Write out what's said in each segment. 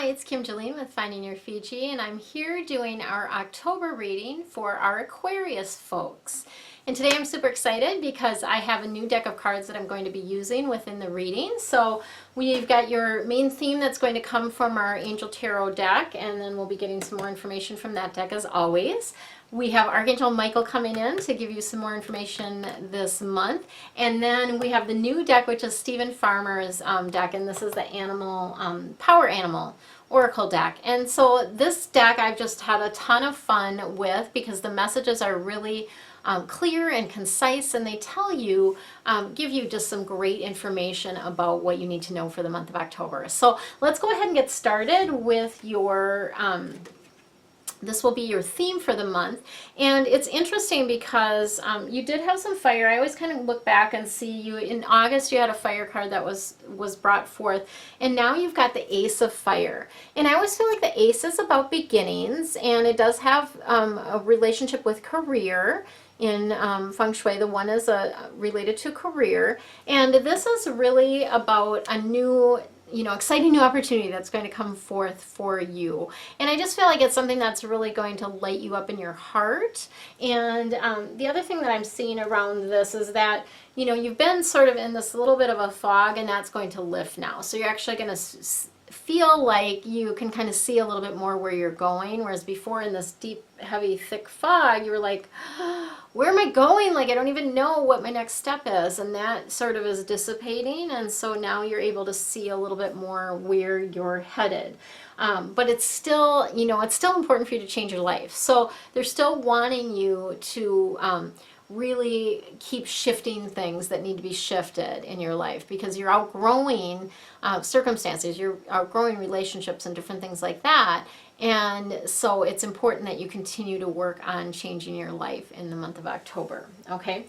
Hi, it's Kim Jolene with Finding Your Fiji, and I'm here doing our October reading for our Aquarius folks. And today I'm super excited because I have a new deck of cards that I'm going to be using within the reading. So we've got your main theme that's going to come from our Angel Tarot deck, and then we'll be getting some more information from that deck as always. We have Archangel Michael coming in to give you some more information this month. And then we have the new deck, which is Stephen Farmer's deck, and this is the animal, Power Animal Oracle deck. And so this deck I've just had a ton of fun with because the messages are really clear and concise, and they tell you, give you just some great information about what you need to know for the month of October. So let's go ahead and get started with your this will be your theme for the month. And it's interesting because you did have some fire. I always kind of look back and see you in August you had a fire card that was brought forth, and now you've got the Ace of Fire. And I always feel like the Ace is about beginnings, and it does have a relationship with career. In Feng Shui, the one is related to career, and this is really about a new, exciting new opportunity that's going to come forth for you. And I just feel like it's something that's really going to light you up in your heart. And the other thing that I'm seeing around this is that, you've been sort of in this little bit of a fog, and that's going to lift now. So you're actually going to feel like you can kind of see a little bit more where you're going, whereas before in this deep, heavy, thick fog, you were like, where am I going? Like, I don't even know what my next step is. And that sort of is dissipating. And so now you're able to see a little bit more where you're headed. But it's still, it's still important for you to change your life. So they're still wanting you to really keep shifting things that need to be shifted in your life, because you're outgrowing circumstances, you're outgrowing relationships and different things like that. And so it's important that you continue to work on changing your life in the month of October. Okay.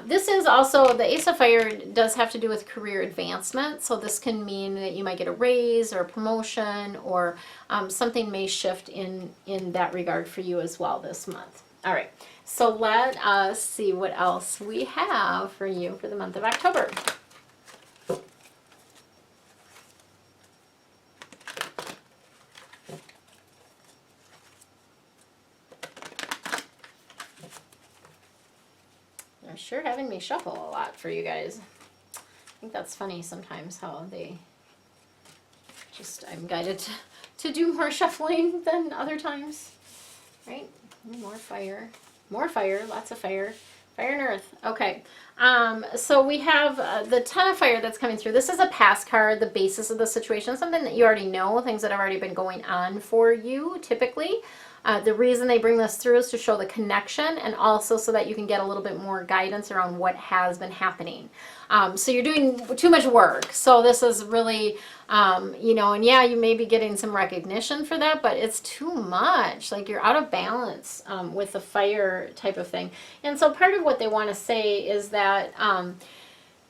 This is also, the Ace of Fire does have to do with career advancement. So this can mean that you might get a raise or a promotion, or something may shift in that regard for you as well this month. All right. So let us see what else we have for you for the month of October. They're sure having me shuffle a lot for you guys. I think that's funny sometimes how they just, I'm guided to do more shuffling than other times, right? More fire. More fire, lots of fire. Fire and earth. Okay. So we have the ton of fire that's coming through. This is a past card, the basis of the situation, something that you already know, things that have already been going on for you typically. The reason they bring this through is to show the connection, and also so that you can get a little bit more guidance around what has been happening. So you're doing too much work. So this is really, and yeah, you may be getting some recognition for that, but it's too much. Like, you're out of balance with the fire type of thing. And so part of what they want to say is that,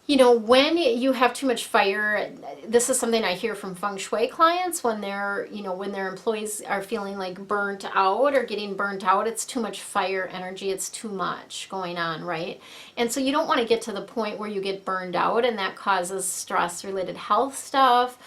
when you have too much fire, this is something I hear from Feng Shui clients when they're, when their employees are feeling like burnt out or getting burnt out, it's too much fire energy, it's too much going on, right? And so you don't want to get to the point where you get burned out, and that causes stress-related health stuff,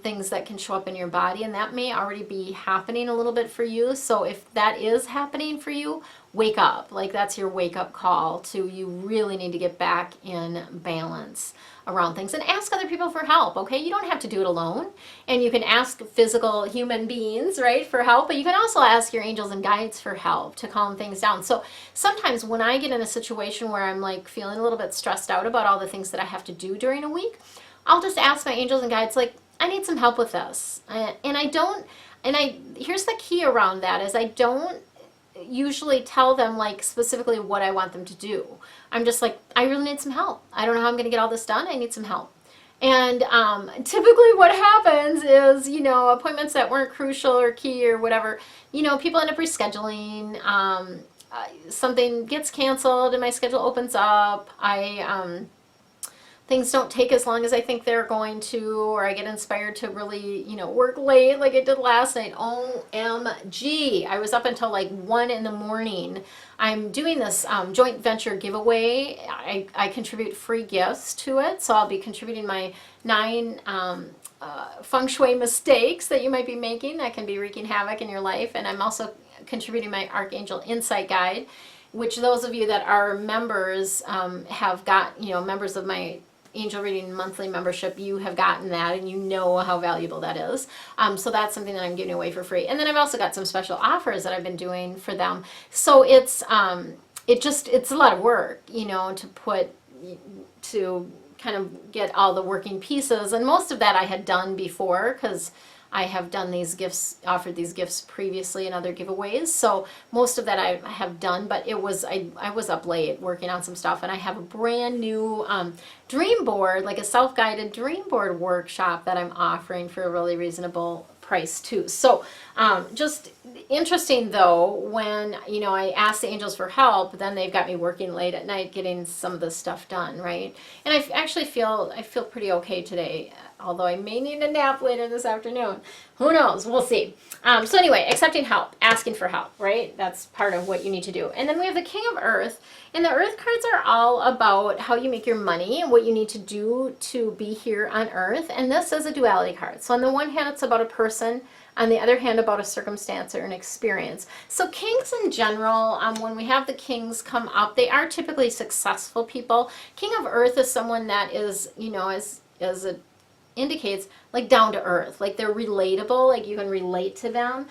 things that can show up in your body, and that may already be happening a little bit for you. So if that is happening for you, wake up. Like, that's your wake-up call to, you really need to get back in balance around things, and ask other people for help. Okay, you don't have to do it alone, and you can ask physical human beings, right, for help, but you can also ask your angels and guides for help to calm things down. So sometimes when I get in a situation where I'm like feeling a little bit stressed out about all the things that I have to do during a week, I'll just ask my angels and guides, like, I need some help with this. Here's the key around that is I don't usually tell them like specifically what I want them to do. I'm just like, I really need some help. I don't know how I'm going to get all this done. I need some help. And typically what happens is, appointments that weren't crucial or key or whatever, people end up rescheduling. Something gets canceled and my schedule opens up. things don't take as long as I think they're going to, or I get inspired to really, you know, work late like I did last night. OMG. I was up until like 1 in the morning. I'm doing this joint venture giveaway. I contribute free gifts to it, so I'll be contributing my 9 Feng Shui mistakes that you might be making that can be wreaking havoc in your life, and I'm also contributing my Archangel Insight Guide, which those of you that are members have got, you know, members of my Angel Reading monthly membership, you have gotten that and you know how valuable that is. So that's something that I'm giving away for free. And then I've also got some special offers that I've been doing for them. So it's it's a lot of work, you know, to kind of get all the working pieces. And most of that I had done before, because I have done these gifts, offered these gifts previously in other giveaways. So most of that I have done, but it was, I was up late working on some stuff, and I have a brand new dream board, like a self-guided dream board workshop that I'm offering for a really reasonable price too. So just interesting though, when, you know, I asked the angels for help, then they've got me working late at night getting some of this stuff done, right? And I actually feel pretty okay today, although I may need a nap later this afternoon. Who knows? We'll see. So anyway, accepting help, asking for help, right? That's part of what you need to do. And then we have the King of Earth, and the Earth cards are all about how you make your money and what you need to do to be here on Earth. And this is a duality card. So on the one hand, it's about a person. On the other hand, about a circumstance or an experience. So kings in general, when we have the kings come up, they are typically successful people. King of Earth is someone that is, you know, as it indicates, like down to earth, like they're relatable, like you can relate to them.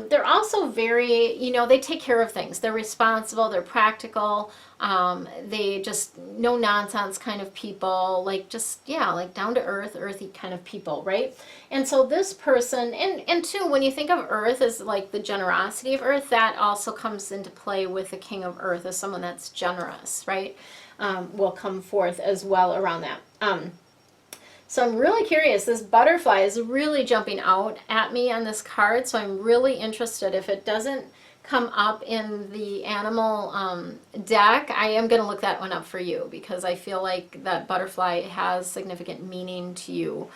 They're also very, you know, they take care of things. They're responsible, they're practical, they just no nonsense kind of people, like just, yeah, like down to earth, earthy kind of people, right? And so this person, and too, when you think of earth as like the generosity of earth, that also comes into play with the King of Earth as someone that's generous, right? Will come forth as well around that. So I'm really curious. This butterfly is really jumping out at me on this card, so I'm really interested. If it doesn't come up in the animal deck, I am going to look that one up for you, because I feel like that butterfly has significant meaning to you,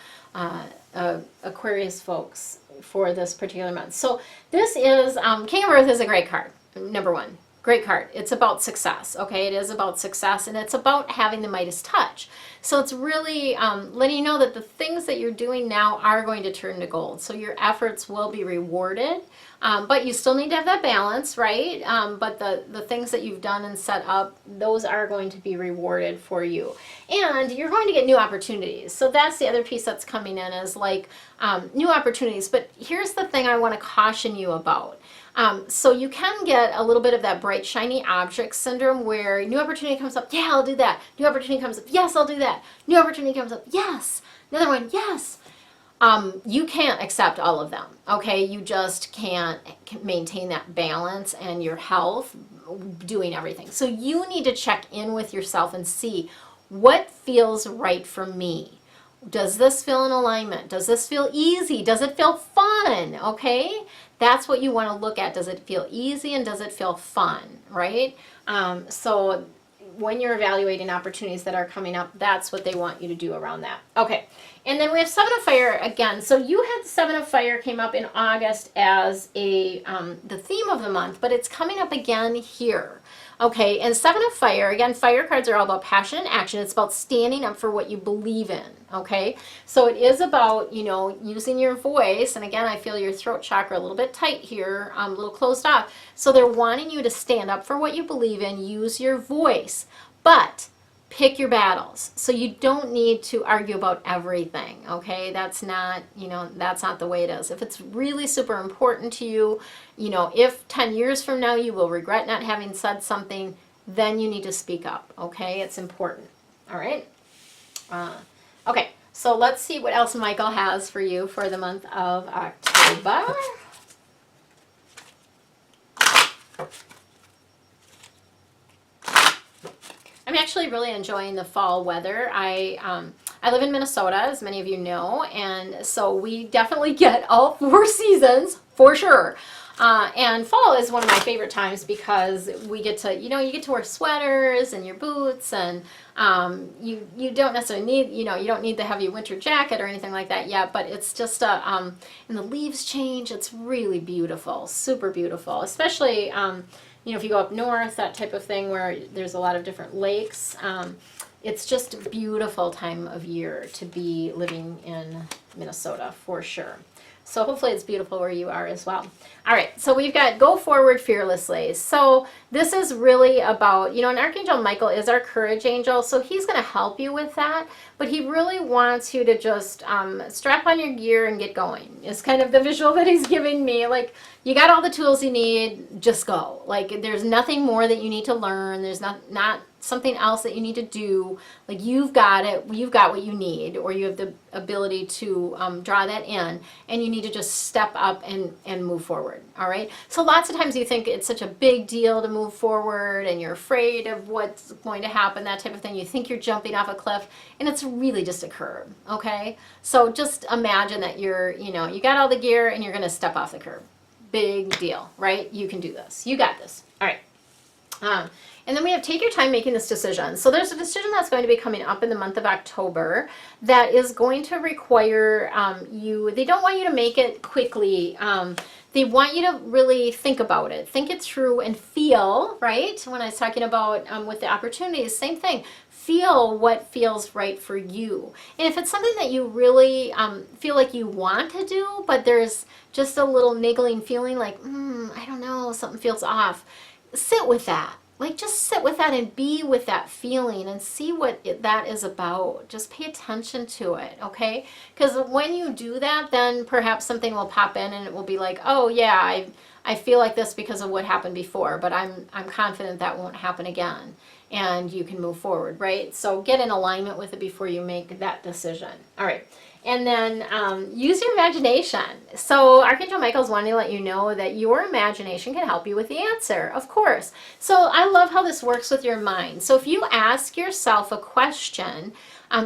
Aquarius folks, for this particular month. So this is, King of Earth is a great card, number one. Great card. It's about success, okay? It is about success, and it's about having the Midas touch. So it's really letting you know that the things that you're doing now are going to turn to gold. So your efforts will be rewarded, but you still need to have that balance, right? But the things that you've done and set up, those are going to be rewarded for you. And you're going to get new opportunities. So that's the other piece that's coming in, is like new opportunities. But here's the thing I want to caution you about. So you can get a little bit of that bright, shiny object syndrome, where new opportunity comes up, yeah, I'll do that. New opportunity comes up, yes, I'll do that. New opportunity comes up, yes. Another one, yes. You can't accept all of them, okay? You just can't maintain that balance and your health doing everything. So you need to check in with yourself and see what feels right for me. Does this feel in alignment? Does this feel easy? Does it feel fun? Okay? That's what you want to look at. Does it feel easy and does it feel fun, right? So when you're evaluating opportunities that are coming up, that's what they want you to do around that. Okay, and then we have Seven of Fire again. So you had Seven of Fire came up in August as the theme of the month, but it's coming up again here. Okay, and Seven of Fire, again, fire cards are all about passion and action. It's about standing up for what you believe in, okay? So it is about, you know, using your voice. And again, I feel your throat chakra a little bit tight here, a little closed off. So they're wanting you to stand up for what you believe in, use your voice, but pick your battles. So you don't need to argue about everything, okay? That's not, you know, that's not the way it is. If it's really super important to you, you know, if 10 years from now you will regret not having said something, then you need to speak up, okay? It's important, all right? Okay, so let's see what else Michael has for you for the month of October. I'm actually really enjoying the fall weather. I live in Minnesota, as many of you know, and so we definitely get all 4 seasons for sure. And fall is one of my favorite times because we get to, you get to wear sweaters and your boots, and you don't necessarily need, you don't need the heavy winter jacket or anything like that yet, but it's just and the leaves change. It's really beautiful, super beautiful, especially, if you go up north, that type of thing where there's a lot of different lakes. It's just a beautiful time of year to be living in Minnesota for sure. So hopefully it's beautiful where you are as well. All right, so we've got Go Forward Fearlessly. So this is really about, and Archangel Michael is our courage angel, so he's going to help you with that. But he really wants you to just strap on your gear and get going. It's kind of the visual that he's giving me. Like, you got all the tools you need, just go. Like, there's nothing more that you need to learn. There's not something else that you need to do. Like, you've got it, you've got what you need, or you have the ability to draw that in, and you need to just step up and move forward. All right, so lots of times you think it's such a big deal to move forward, and you're afraid of what's going to happen, that type of thing. You think you're jumping off a cliff, and it's really just a curb. Okay, so just imagine that you got all the gear and you're going to step off the curb. Big deal, right? You can do this, you got this. All right. And then we have take your time making this decision. So there's a decision that's going to be coming up in the month of October that is going to require they don't want you to make it quickly. They want you to really think about it, think it through and feel, right? When I was talking about with the opportunities, same thing. Feel what feels right for you. And if it's something that you really feel like you want to do, but there's just a little niggling feeling like, I don't know, something feels off, sit with that. Like, just sit with that and be with that feeling and see what that is about. Just pay attention to it, okay? Because when you do that, then perhaps something will pop in and it will be like, oh yeah, I feel like this because of what happened before, but I'm confident that won't happen again. And you can move forward, right? So get in alignment with it before you make that decision. All right. And then use your imagination. So Archangel Michael's wanting to let you know that your imagination can help you with the answer, of course. So I love how this works with your mind. So if you ask yourself a question,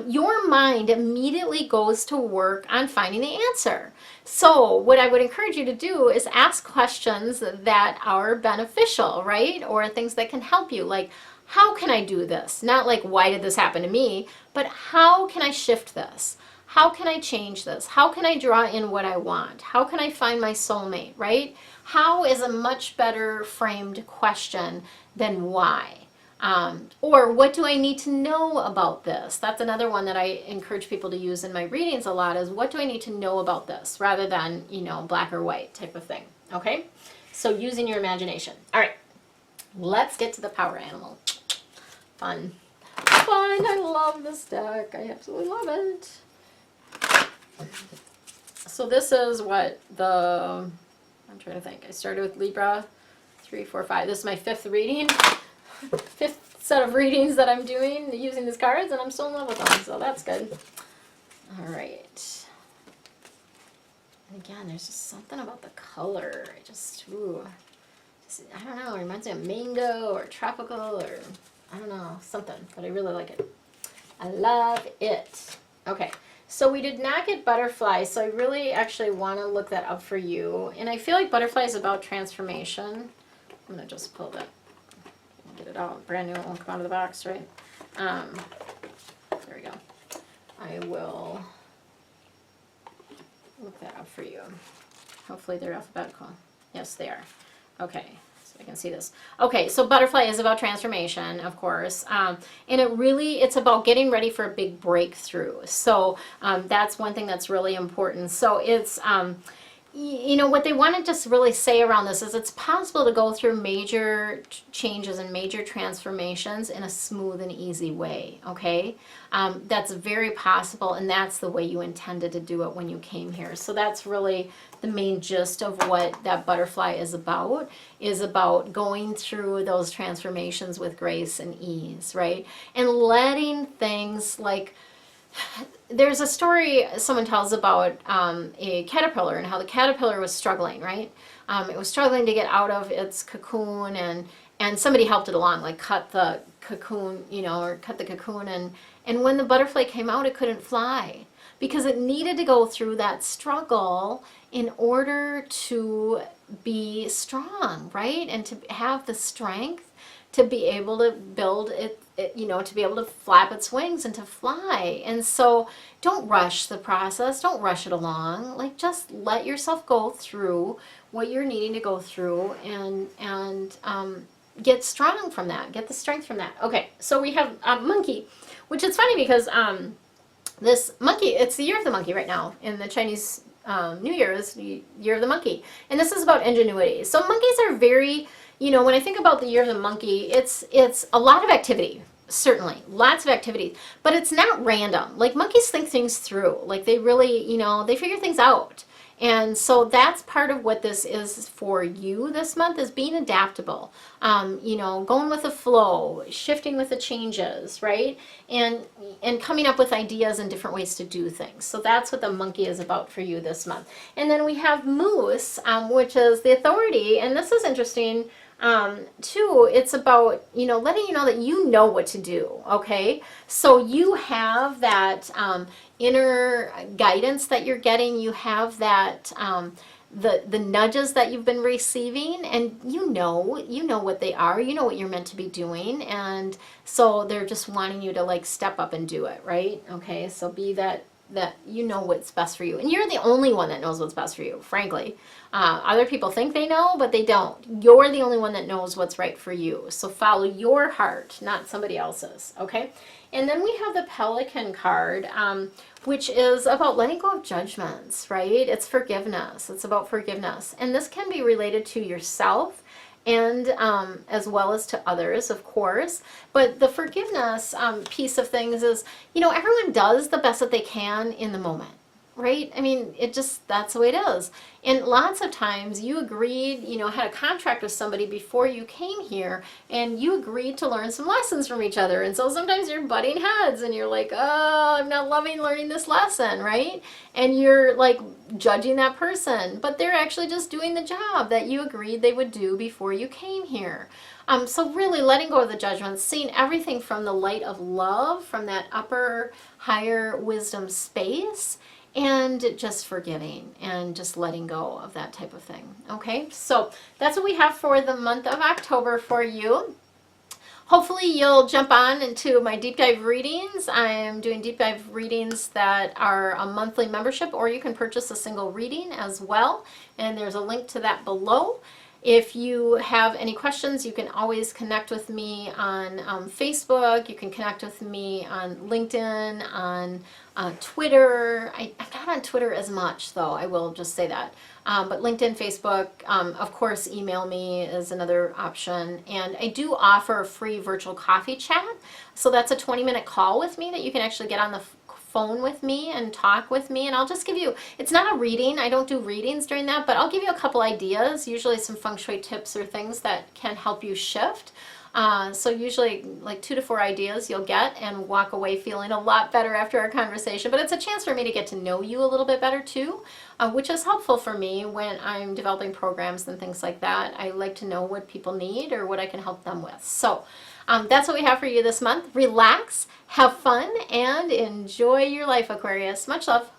your mind immediately goes to work on finding the answer. So what I would encourage you to do is ask questions that are beneficial, right? Or things that can help you, like, how can I do this? Not like, why did this happen to me? But how can I shift this? How can I change this? How can I draw in what I want? How can I find my soulmate, right? How is a much better framed question than why? Or what do I need to know about this? That's another one that I encourage people to use in my readings a lot, is what do I need to know about this, rather than, black or white type of thing. Okay? So using your imagination. All right. Let's get to the power animal. Fun. I love this deck. I absolutely love it. So this is what I'm trying to think. I started with Libra 3, 4, 5. This is my fifth reading. Fifth set of readings that I'm doing using these cards, and I'm still in love with them, so that's good. All right. And again, there's just something about the color. I don't know, it reminds me of mango or tropical or I don't know, something, but I really like it. I love it. Okay, so we did not get butterfly, so I really actually want to look that up for you. And I feel like butterfly is about transformation. I'm going to just pull that, get it out. Brand new, it won't come out of the box, right? There we go. I will look that up for you. Hopefully they're alphabetical. Yes, they are. Okay. I can see this. Okay, so butterfly is about transformation, of course, and it's about getting ready for a big breakthrough. So that's one thing that's really important. So it's what they want to just really say around this is it's possible to go through major changes and major transformations in a smooth and easy way, okay? That's very possible, and that's the way you intended to do it when you came here. So that's really the main gist of what that butterfly is about going through those transformations with grace and ease, right? And letting things like, there's a story someone tells about a caterpillar and how the caterpillar was struggling, right? It was struggling to get out of its cocoon, and somebody helped it along, like cut the cocoon, or cut the cocoon, and when the butterfly came out, it couldn't fly. because it needed to go through that struggle in order to be strong, right? And to have the strength to be able to build you know, to be able to flap its wings and to fly. And so don't rush the process, don't rush it along. Like, just let yourself go through what you're needing to go through, and get strong from that, get the strength from that. Okay, so we have a monkey, which is funny because this monkey, it's the year of the monkey right now in the Chinese New Year is the year of the monkey. And this is about ingenuity. So monkeys are very, you know, when I think about the year of the monkey, it's a lot of activity, certainly, lots of activities, but it's not random. Like, monkeys think things through. Like, they really, you know, they figure things out. And so that's part of what this is for you this month, is being adaptable, you know, going with the flow, shifting with the changes, right? And coming up with ideas and different ways to do things. So that's what the monkey is about for you this month. And then we have moose, which is the authority. And this is interesting too. It's about, you know, letting you know that you know what to do. Okay. So you have that, inner guidance that you're getting. You have that, the nudges that you've been receiving, and you know what they are, you know what you're meant to be doing. And so they're just wanting you to, like, step up and do it. Right. Okay. So be that you know what's best for you, and you're the only one that knows what's best for you, frankly. Other people think they know, but they don't. You're the only one that knows what's right for you. So follow your heart, not somebody else's. Okay. And then we have the Pelican card, which is about letting go of judgments, right? It's forgiveness. It's about forgiveness. And this can be related to yourself, and as well as to others, of course. But the forgiveness piece of things is, you know, everyone does the best that they can in the moment, right? I mean, that's the way it is. And lots of times you agreed, you know, had a contract with somebody before you came here, and you agreed to learn some lessons from each other. And so sometimes you're butting heads, and you're like, oh, I'm not loving learning this lesson, right? And you're, like, judging that person, but they're actually just doing the job that you agreed they would do before you came here. So really letting go of the judgments, seeing everything from the light of love, from that upper, higher wisdom space, and just forgiving and just letting go of that type of thing. Okay, so that's what we have for the month of October for you. Hopefully you'll jump on into my deep dive readings. I'm doing deep dive readings that are a monthly membership, or you can purchase a single reading as well. And there's a link to that below. If you have any questions, you can always connect with me on Facebook. You can connect with me on LinkedIn, on Twitter. I'm not on Twitter as much, though, I will just say that. But LinkedIn, Facebook, of course, email me is another option. And I do offer a free virtual coffee chat. So that's a 20-minute call with me that you can actually get on the phone with me and talk with me, and I'll just give you, it's not a reading, I don't do readings during that, but I'll give you a couple ideas, usually some Feng Shui tips or things that can help you shift. So usually like 2 to 4 ideas you'll get and walk away feeling a lot better after our conversation. But it's a chance for me to get to know you a little bit better too, which is helpful for me when I'm developing programs and things like that. I like to know what people need or what I can help them with. So that's what we have for you this month. Relax, have fun, and enjoy your life, Aquarius. Much love.